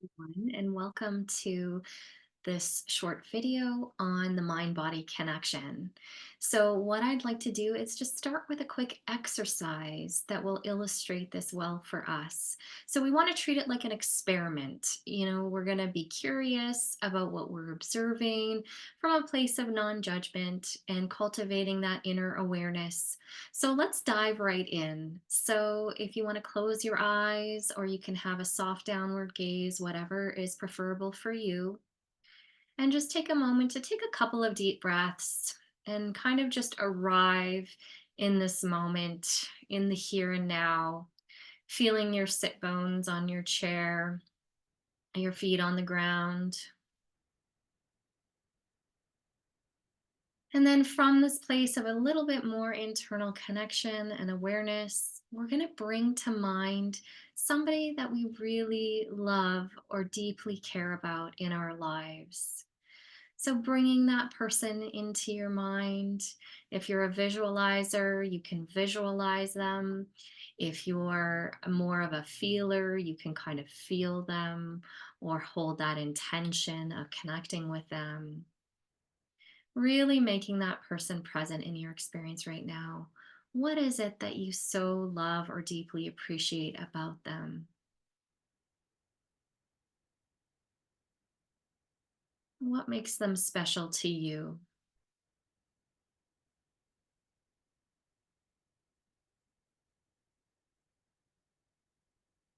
everyone, and welcome to this short video on the mind-body connection. So what I'd like to do is just start with a quick exercise that will illustrate this well for us. So we want to treat it like an experiment. We're going to be curious about what we're observing from a place of non-judgment and cultivating that inner awareness. So let's dive right in. So if you want to close your eyes, or you can have a soft downward gaze, whatever is preferable for you, and just take a moment to take a couple of deep breaths and kind of just arrive in this moment, in the here and now, feeling your sit bones on your chair, your feet on the ground. And then from this place of a little bit more internal connection and awareness, we're going to bring to mind somebody that we really love or deeply care about in our lives. So, bringing that person into your mind. If you're a visualizer, you can visualize them. If you're more of a feeler, you can kind of feel them or hold that intention of connecting with them. Really making that person present in your experience right now. What is it that you so love or deeply appreciate about them? What makes them special to you?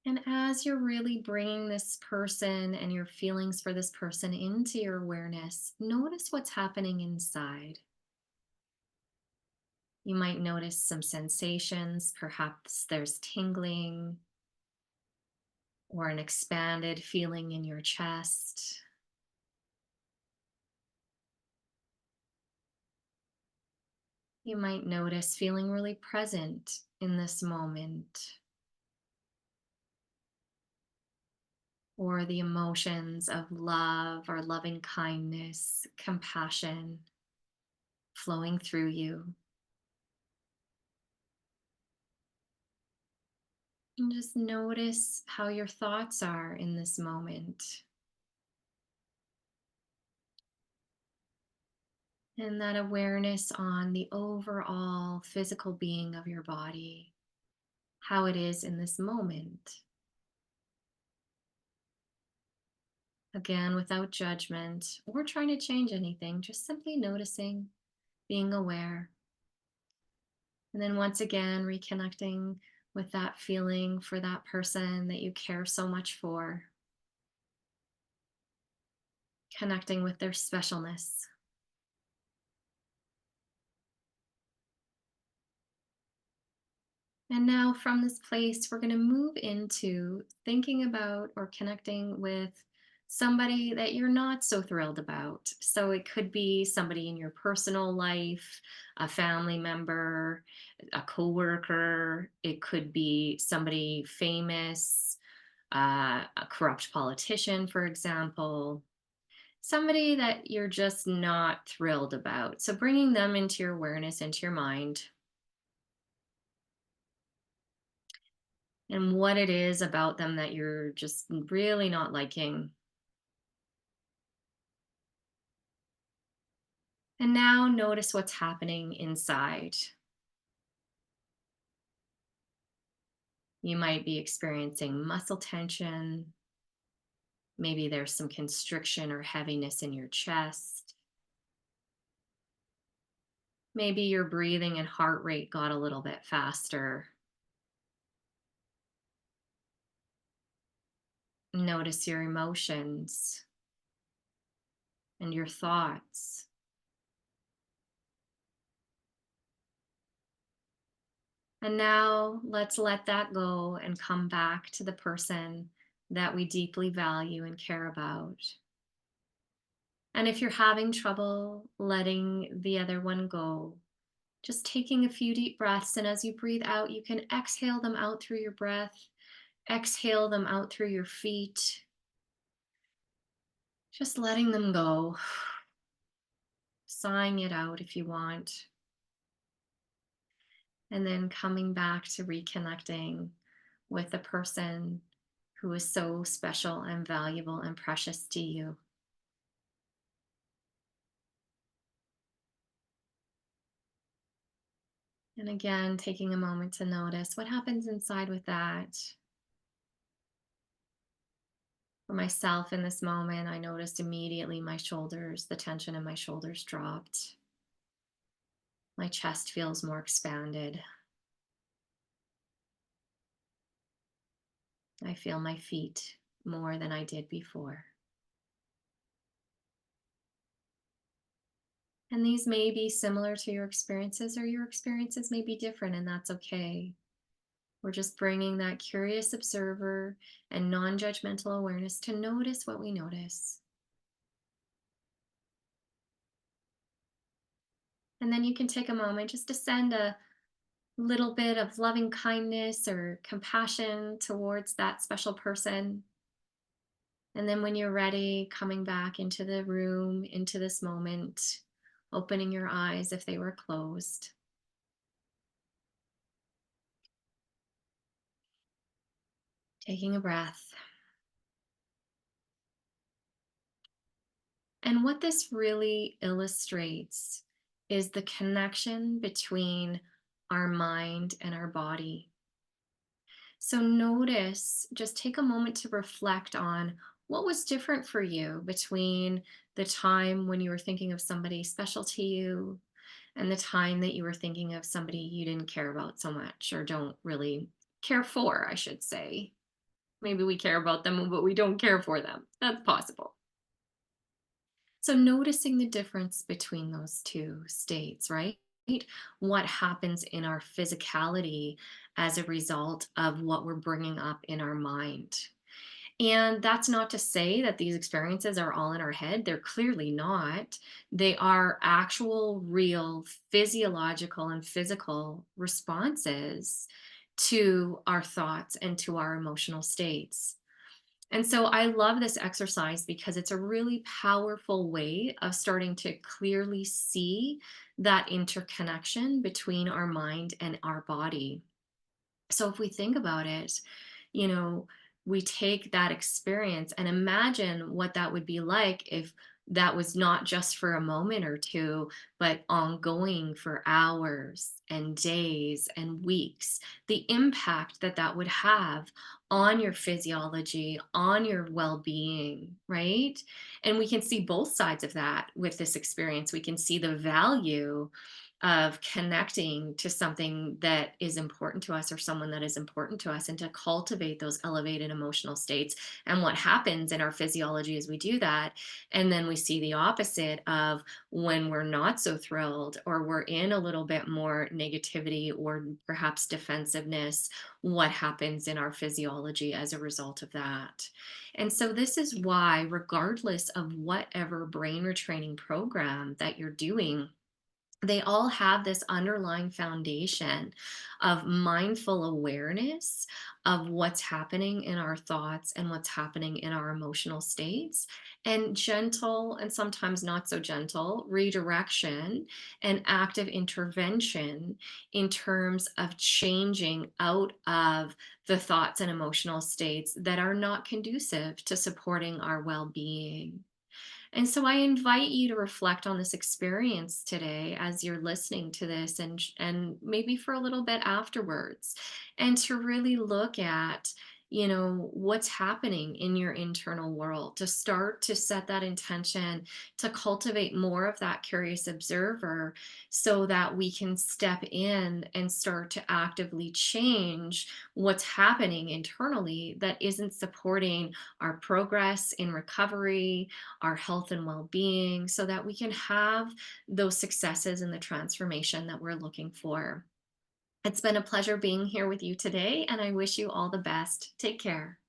And as you're really bringing this person and your feelings for this person into your awareness, notice what's happening inside. You might notice some sensations. Perhaps there's tingling or an expanded feeling in your chest. You might notice feeling really present in this moment, or the emotions of love or loving kindness, compassion flowing through you. And just notice how your thoughts are in this moment, and that awareness on the overall physical being of your body, how it is in this moment. Again, without judgment or trying to change anything, just simply noticing, being aware. And then once again, reconnecting with that feeling for that person that you care so much for, connecting with their specialness. And now, from this place, we're going to move into thinking about or connecting with somebody that you're not so thrilled about. So it could be somebody in your personal life, a family member, a coworker. It could be somebody famous, a corrupt politician, for example. Somebody that you're just not thrilled about. So bringing them into your awareness, into your mind, and what it is about them that you're just really not liking. And now notice what's happening inside. You might be experiencing muscle tension. Maybe there's some constriction or heaviness in your chest. Maybe your breathing and heart rate got a little bit faster. Notice your emotions and your thoughts. And now let's let that go and come back to the person that we deeply value and care about. And if you're having trouble letting the other one go, just taking a few deep breaths. And as you breathe out, you can exhale them out through your breath, exhale them out through your feet, just letting them go, sighing it out if you want. And then coming back to reconnecting with the person who is so special and valuable and precious to you. And again, taking a moment to notice what happens inside with that. For myself in this moment, I noticed immediately my shoulders, the tension in my shoulders dropped. My chest feels more expanded. I feel my feet more than I did before. And these may be similar to your experiences, or your experiences may be different, and that's okay. We're just bringing that curious observer and non judgmental awareness to notice what we notice. And then you can take a moment just to send a little bit of loving kindness or compassion towards that special person. And then when you're ready, coming back into the room, into this moment, opening your eyes if they were closed. Taking a breath. And what this really illustrates is the connection between our mind and our body. So notice, just take a moment to reflect on what was different for you between the time when you were thinking of somebody special to you and the time that you were thinking of somebody you didn't care about so much, or don't really care for, I should say. Maybe we care about them, but we don't care for them. That's possible. So noticing the difference between those two states, right? What happens in our physicality as a result of what we're bringing up in our mind. And that's not to say that these experiences are all in our head. They're clearly not. They are actual, real physiological and physical responses to our thoughts and to our emotional states. And so I love this exercise because it's a really powerful way of starting to clearly see that interconnection between our mind and our body. So if we think about it, you know, we take that experience and imagine what that would be like if that was not just for a moment or two, but ongoing for hours and days and weeks. The impact that that would have on your physiology, on your well being, right? And we can see both sides of that with this experience. We can see the value of connecting to something that is important to us, or someone that is important to us, and to cultivate those elevated emotional states, and what happens in our physiology as we do that. And then we see the opposite of when we're not so thrilled, or we're in a little bit more negativity or perhaps defensiveness, what happens in our physiology as a result of that. And so this is why, regardless of whatever brain retraining program that you're doing, they all have this underlying foundation of mindful awareness of what's happening in our thoughts and what's happening in our emotional states, and gentle and sometimes not so gentle redirection and active intervention in terms of changing out of the thoughts and emotional states that are not conducive to supporting our well-being. And so I invite you to reflect on this experience today as you're listening to this, and maybe for a little bit afterwards, and to really look at, what's happening in your internal world, to start to set that intention to cultivate more of that curious observer, so that we can step in and start to actively change what's happening internally that isn't supporting our progress in recovery, our health and well-being, so that we can have those successes and the transformation that we're looking for. It's been a pleasure being here with you today, and I wish you all the best. Take care.